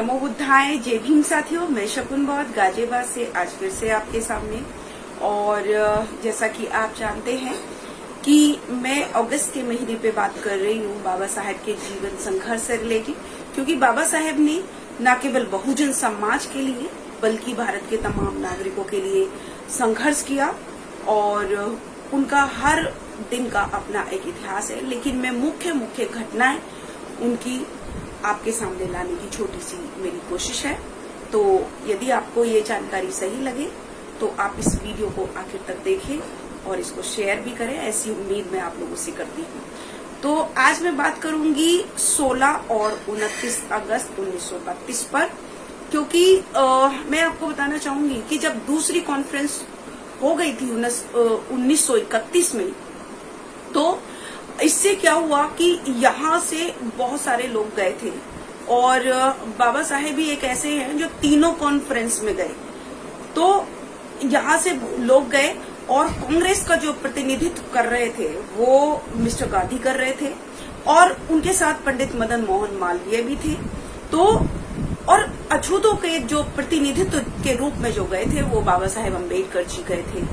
नमो बुद्धाय, जय भीम साथियों। मैं शकुन बौद्ध गाजियाबाद से आज फिर से आपके सामने। और जैसा कि आप जानते हैं कि मैं अगस्त के महीने पे बात कर रही हूँ बाबा साहेब के जीवन संघर्ष से रिलेटेड, क्योंकि बाबा साहेब ने न केवल बहुजन समाज के लिए बल्कि भारत के तमाम नागरिकों के लिए संघर्ष किया और उनका हर दिन का अपना एक इतिहास है। लेकिन मैं मुख्य घटनाएं उनकी आपके सामने लाने की छोटी सी मेरी कोशिश है। तो यदि आपको ये जानकारी सही लगे तो आप इस वीडियो को आखिर तक देखें और इसको शेयर भी करें, ऐसी उम्मीद मैं आप लोगों से करती हूँ। तो आज मैं बात करूंगी 16 और 29 अगस्त 1932 पर, क्योंकि मैं आपको बताना चाहूंगी कि जब दूसरी कॉन्फ्रेंस हो गई थी 1931 में, तो इससे क्या हुआ कि यहाँ से बहुत सारे लोग गए थे और बाबा साहेब भी एक ऐसे हैं जो तीनों कॉन्फ्रेंस में गए। तो यहाँ से लोग गए और कांग्रेस का जो प्रतिनिधित्व कर रहे थे वो मिस्टर गांधी कर रहे थे और उनके साथ पंडित मदन मोहन मालवीय भी थे। तो और अछूतों के जो प्रतिनिधित्व के रूप में जो गए थे वो बाबा साहेब अम्बेडकर जी गए थे।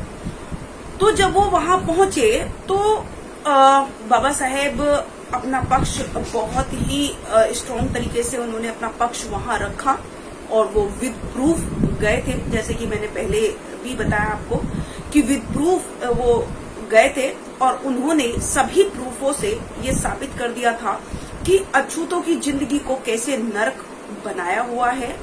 तो जब वो वहां पहुंचे तो बाबा साहेब अपना पक्ष बहुत ही स्ट्रॉन्ग तरीके से उन्होंने अपना पक्ष वहां रखा और वो विद प्रूफ गए थे। जैसे कि मैंने पहले भी बताया आपको कि विद प्रूफ वो गए थे और उन्होंने सभी प्रूफों से ये साबित कर दिया था कि अछूतों की जिंदगी को कैसे नरक बनाया हुआ है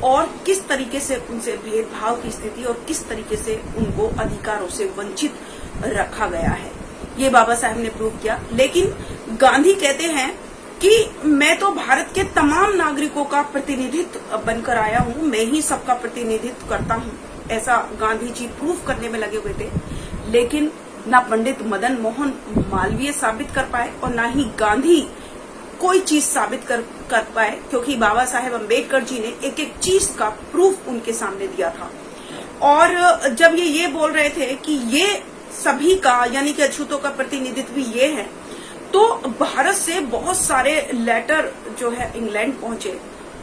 और किस तरीके से उनसे भेदभाव की स्थिति और किस तरीके से उनको अधिकारों से वंचित रखा गया है। ये बाबा साहब ने प्रूव किया। लेकिन गांधी कहते हैं कि मैं तो भारत के तमाम नागरिकों का प्रतिनिधित्व बनकर आया हूँ, मैं ही सबका प्रतिनिधित्व करता हूँ, ऐसा गांधी जी प्रूव करने में लगे हुए थे। लेकिन ना पंडित मदन मोहन मालवीय साबित कर पाए और ना ही गांधी कोई चीज साबित कर पाए, क्योंकि बाबा साहेब अम्बेडकर जी ने एक एक चीज का प्रूफ उनके सामने दिया था। और जब ये बोल रहे थे कि ये सभी का यानी कि अछूतों का प्रतिनिधित्व ये है, तो भारत से बहुत सारे लेटर जो है इंग्लैंड पहुंचे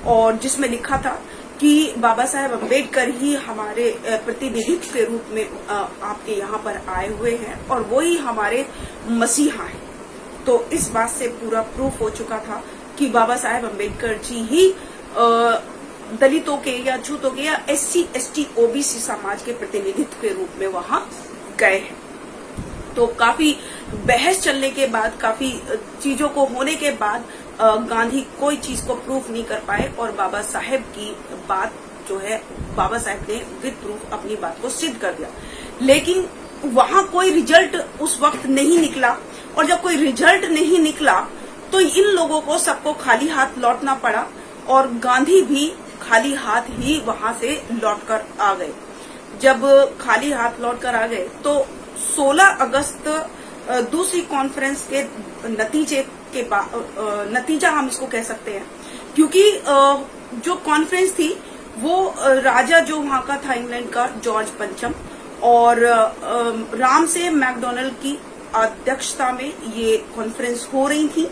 और जिसमें लिखा था कि बाबा साहेब अम्बेडकर ही हमारे प्रतिनिधित्व के रूप में आपके यहाँ पर आए हुए हैं और वो ही हमारे मसीहा हैं। तो इस बात से पूरा प्रूफ हो चुका था कि बाबा साहेब अम्बेडकर जी ही दलितों के या अछूतों के या SC ST OBC समाज के प्रतिनिधित्व के रूप में वहां गए हैं। तो काफी बहस चलने के बाद, काफी चीजों को होने के बाद गांधी कोई चीज को प्रूफ नहीं कर पाए और बाबा साहेब की बात जो है बाबा साहेब ने विद प्रूफ अपनी बात को सिद्ध कर दिया। लेकिन वहां कोई रिजल्ट उस वक्त नहीं निकला और जब कोई रिजल्ट नहीं निकला तो इन लोगों को सबको खाली हाथ लौटना पड़ा और गांधी भी खाली हाथ ही वहां से लौटकर आ गए। जब खाली हाथ लौटकर आ गए तो 16 अगस्त दूसरी कॉन्फ्रेंस के नतीजा हम इसको कह सकते हैं, क्योंकि जो कॉन्फ्रेंस थी वो राजा जो वहां का था इंग्लैंड का जॉर्ज पंचम और राम से मैकडोनल्ड की अध्यक्षता में ये कॉन्फ्रेंस हो रही थी।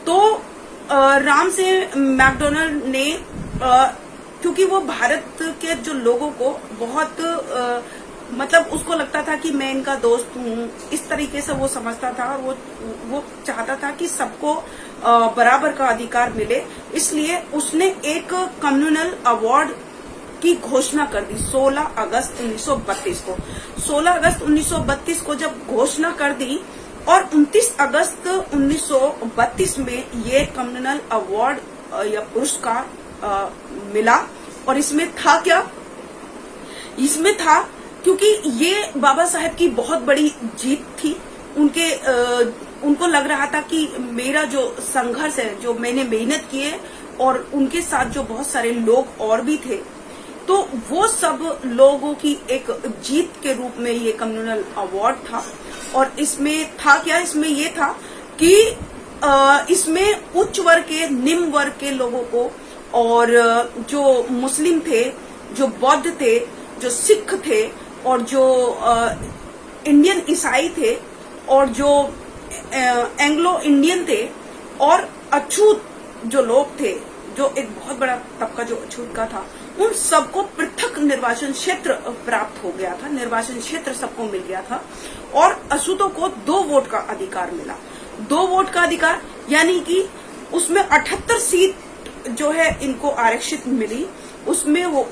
तो राम से मैकडोनल्ड ने क्योंकि वो भारत के जो लोगों को बहुत मतलब उसको लगता था कि मैं इनका दोस्त हूँ, इस तरीके से वो समझता था और वो चाहता था कि सबको बराबर का अधिकार मिले। इसलिए उसने एक कम्युनल अवार्ड की घोषणा कर दी 16 अगस्त 1932 को। 16 अगस्त 1932 को जब घोषणा कर दी और 29 अगस्त 1932 में ये कम्युनल अवार्ड या पुरस्कार मिला। और इसमें था क्या? इसमें था क्योंकि ये बाबा साहेब की बहुत बड़ी जीत थी। उनको लग रहा था कि मेरा जो संघर्ष है, जो मैंने मेहनत की है और उनके साथ जो बहुत सारे लोग और भी थे, तो वो सब लोगों की एक जीत के रूप में ये कम्युनल अवार्ड था। और इसमें था क्या? इसमें ये था कि इसमें उच्च वर्ग के, निम्न वर्ग के लोगों को और जो मुस्लिम थे, जो बौद्ध थे, जो सिख थे और जो इंडियन ईसाई थे और जो एंग्लो इंडियन थे और अछूत जो लोग थे, जो एक बहुत बड़ा तबका जो अछूत का था, उन सबको पृथक निर्वाचन क्षेत्र प्राप्त हो गया था, निर्वाचन क्षेत्र सबको मिल गया था और अछूतों को 2 वोट का अधिकार मिला। 2 वोट का अधिकार यानी कि उसमें 78 सीट जो है इनको आरक्षित मिली। उसमें वो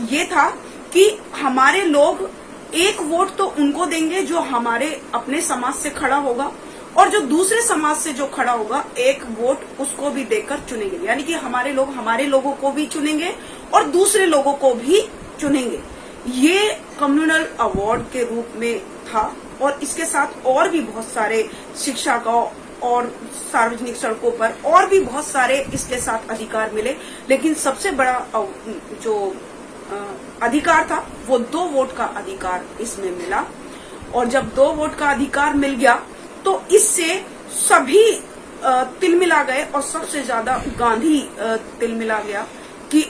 ये था कि हमारे लोग 1 वोट तो उनको देंगे जो हमारे अपने समाज से खड़ा होगा और जो दूसरे समाज से जो खड़ा होगा 1 वोट उसको भी देकर चुनेंगे, यानी कि हमारे लोग हमारे लोगों को भी चुनेंगे और दूसरे लोगों को भी चुनेंगे। ये कम्युनल अवार्ड के रूप में था और इसके साथ और भी बहुत सारे शिक्षा का और सार्वजनिक सड़कों पर और भी बहुत सारे इसके साथ अधिकार मिले, लेकिन सबसे बड़ा जो अधिकार था वो 2 वोट का अधिकार इसमें मिला। और जब 2 वोट का अधिकार मिल गया तो इससे सभी तिलमिला गए और सबसे ज्यादा गांधी तिलमिला गया कि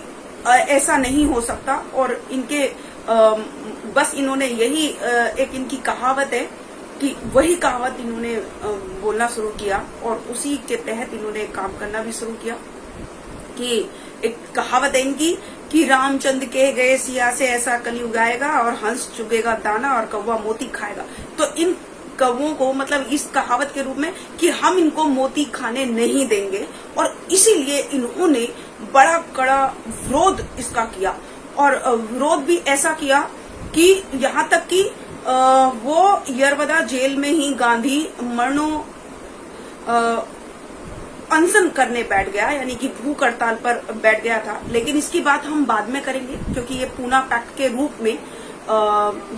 ऐसा नहीं हो सकता। और इनके बस इन्होंने यही एक इनकी कहावत है कि वही कहावत इन्होंने बोलना शुरू किया और उसी के तहत इन्होंने काम करना भी शुरू किया कि एक कहावत है इनकी कि रामचंद्र के गए सिया से ऐसा कलयुग आएगा और हंस चुगेगा दाना और कौवा मोती खाएगा। तो इन कौवों को मतलब इस कहावत के रूप में कि हम इनको मोती खाने नहीं देंगे और इसीलिए इन्होंने बड़ा कड़ा विरोध इसका किया और विरोध भी ऐसा किया कि यहाँ तक कि वो यरवदा जेल में ही गांधी मरणो अनशन करने बैठ गया, यानी कि भूख हड़ताल पर बैठ गया था। लेकिन इसकी बात हम बाद में करेंगे क्योंकि ये पूना पैक्ट के रूप में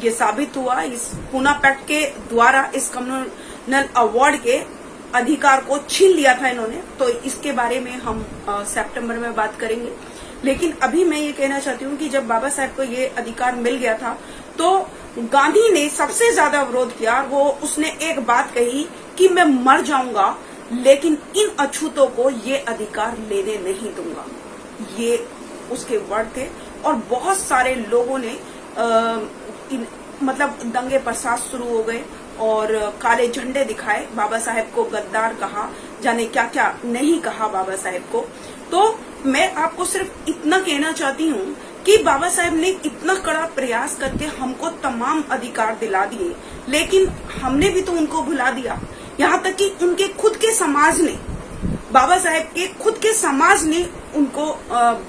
ये साबित हुआ। इस पूना पैक्ट के द्वारा इस कम्युनल अवार्ड के अधिकार को छीन लिया था इन्होंने, तो इसके बारे में हम सितंबर में बात करेंगे। लेकिन अभी मैं ये कहना चाहती हूँ कि जब बाबा साहेब को ये अधिकार मिल गया था तो गांधी ने सबसे ज्यादा विरोध किया। वो उसने एक बात कही कि मैं मर जाऊंगा लेकिन इन अछूतों को ये अधिकार लेने नहीं दूंगा, ये उसके वर्ड थे। और बहुत सारे लोगों ने मतलब दंगे फसाद शुरू हो गए और काले झंडे दिखाए, बाबा साहेब को गद्दार कहा, जाने क्या क्या नहीं कहा बाबा साहेब को। तो मैं आपको सिर्फ इतना कहना चाहती हूँ कि बाबा साहेब ने इतना कड़ा प्रयास करके हमको तमाम अधिकार दिला दिए, लेकिन हमने भी तो उनको भुला दिया। यहाँ तक कि उनके खुद के समाज ने, बाबा साहेब के खुद के समाज ने उनको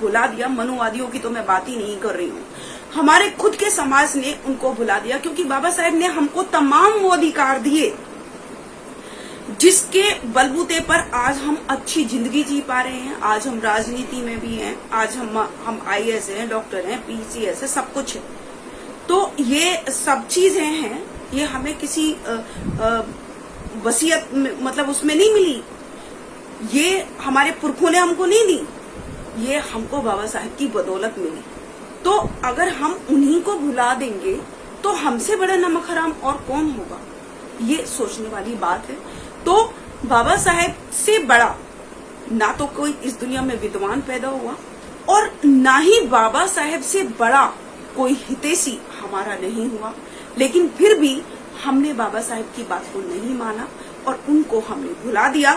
भुला दिया। मनुवादियों की तो मैं बात ही नहीं कर रही हूँ, हमारे खुद के समाज ने उनको भुला दिया क्योंकि बाबा साहेब ने हमको तमाम वो अधिकार दिए जिसके बलबूते पर आज हम अच्छी जिंदगी जी पा रहे हैं। आज हम राजनीति में भी हैं, आज हम IAS हैं, डॉक्टर हैं, PCS है, सब कुछ है। तो ये सब चीजें हैं, ये हमें किसी वसीयत मतलब उसमें नहीं मिली, ये हमारे पुरखों ने हमको नहीं दी, ये हमको बाबा साहेब की बदौलत मिली। तो अगर हम उन्हीं को भुला देंगे तो हमसे बड़ा नमक हराम और कौन होगा, ये सोचने वाली बात है। तो बाबा साहेब से बड़ा ना तो कोई इस दुनिया में विद्वान पैदा हुआ और ना ही बाबा साहेब से बड़ा कोई हितैषी हमारा नहीं हुआ, लेकिन फिर भी हमने बाबा साहेब की बात को नहीं माना और उनको हमने भुला दिया।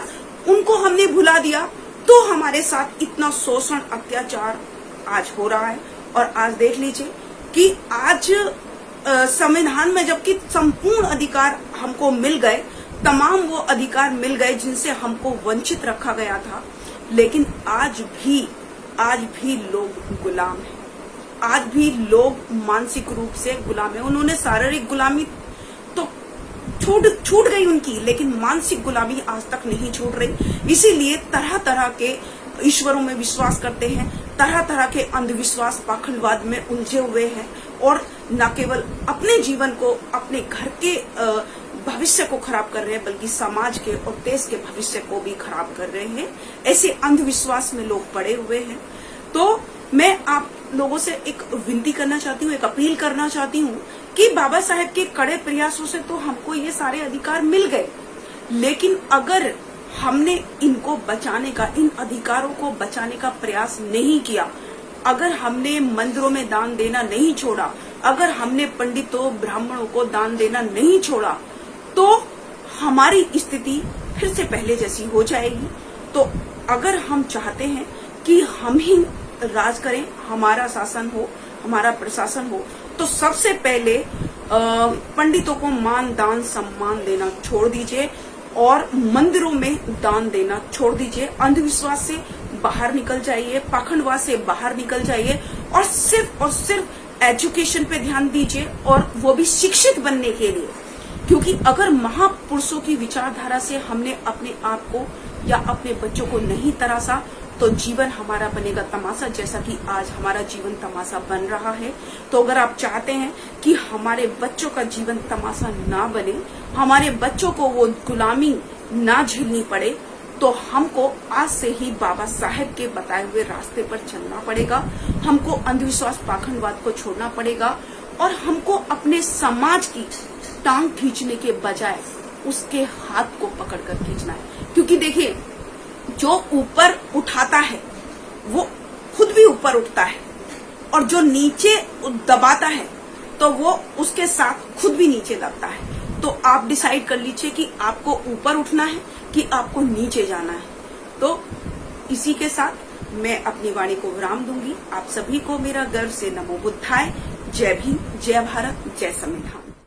उनको हमने भुला दिया तो हमारे साथ इतना शोषण अत्याचार आज हो रहा है। और आज देख लीजिए कि आज संविधान में जबकि संपूर्ण अधिकार हमको मिल गए, तमाम वो अधिकार मिल गए जिनसे हमको वंचित रखा गया था, लेकिन आज भी लोग गुलाम हैं, आज भी लोग मानसिक रूप से गुलाम है। उन्होंने शारीरिक गुलामी तो छूट गई उनकी, लेकिन मानसिक गुलामी आज तक नहीं छूट रही। इसीलिए तरह तरह के ईश्वरों में विश्वास करते हैं, तरह तरह के अंधविश्वास पाखंडवाद में उलझे हुए हैं और न केवल अपने जीवन को, अपने घर के भविष्य को खराब कर रहे हैं, बल्कि समाज के और देश के भविष्य को भी खराब कर रहे हैं। ऐसे अंधविश्वास में लोग पड़े हुए हैं। तो मैं आप लोगों से एक विनती करना चाहती हूँ, एक अपील करना चाहती हूँ कि बाबा साहेब के कड़े प्रयासों से तो हमको ये सारे अधिकार मिल गए, लेकिन अगर हमने इनको बचाने का, इन अधिकारों को बचाने का प्रयास नहीं किया, अगर हमने मंदिरों में दान देना नहीं छोड़ा, अगर हमने पंडितों ब्राह्मणों को दान देना नहीं छोड़ा, तो हमारी स्थिति फिर से पहले जैसी हो जाएगी। तो अगर हम चाहते हैं कि हम ही राज करें, हमारा शासन हो, हमारा प्रशासन हो, तो सबसे पहले पंडितों को मान दान सम्मान देना छोड़ दीजिए और मंदिरों में दान देना छोड़ दीजिए। अंधविश्वास से बाहर निकल जाइए, पाखंडवाद से बाहर निकल जाइए और सिर्फ एजुकेशन पे ध्यान दीजिए, और वो भी शिक्षित बनने के लिए। क्योंकि अगर महापुरुषों की विचारधारा से हमने अपने आप को या अपने बच्चों को नहीं तराशा, तो जीवन हमारा बनेगा तमाशा, जैसा कि आज हमारा जीवन तमाशा बन रहा है। तो अगर आप चाहते हैं कि हमारे बच्चों का जीवन तमाशा ना बने, हमारे बच्चों को वो गुलामी ना झेलनी पड़े, तो हमको आज से ही बाबा साहेब के बताए हुए रास्ते पर चलना पड़ेगा। हमको अंधविश्वास पाखंडवाद को छोड़ना पड़ेगा और हमको अपने समाज की टांग खींचने के बजाय उसके हाथ को पकड़कर खींचना है। क्योंकि देखिए, जो ऊपर उठाता है वो खुद भी ऊपर उठता है, और जो नीचे दबाता है तो वो उसके साथ खुद भी नीचे दबता है। तो आप डिसाइड कर लीजिए कि आपको ऊपर उठना है कि आपको नीचे जाना है। तो इसी के साथ मैं अपनी वाणी को विराम दूंगी। आप सभी को मेरा गर्व से नमो बुद्धाय। जय भीम, जय भारत, जय संविधान।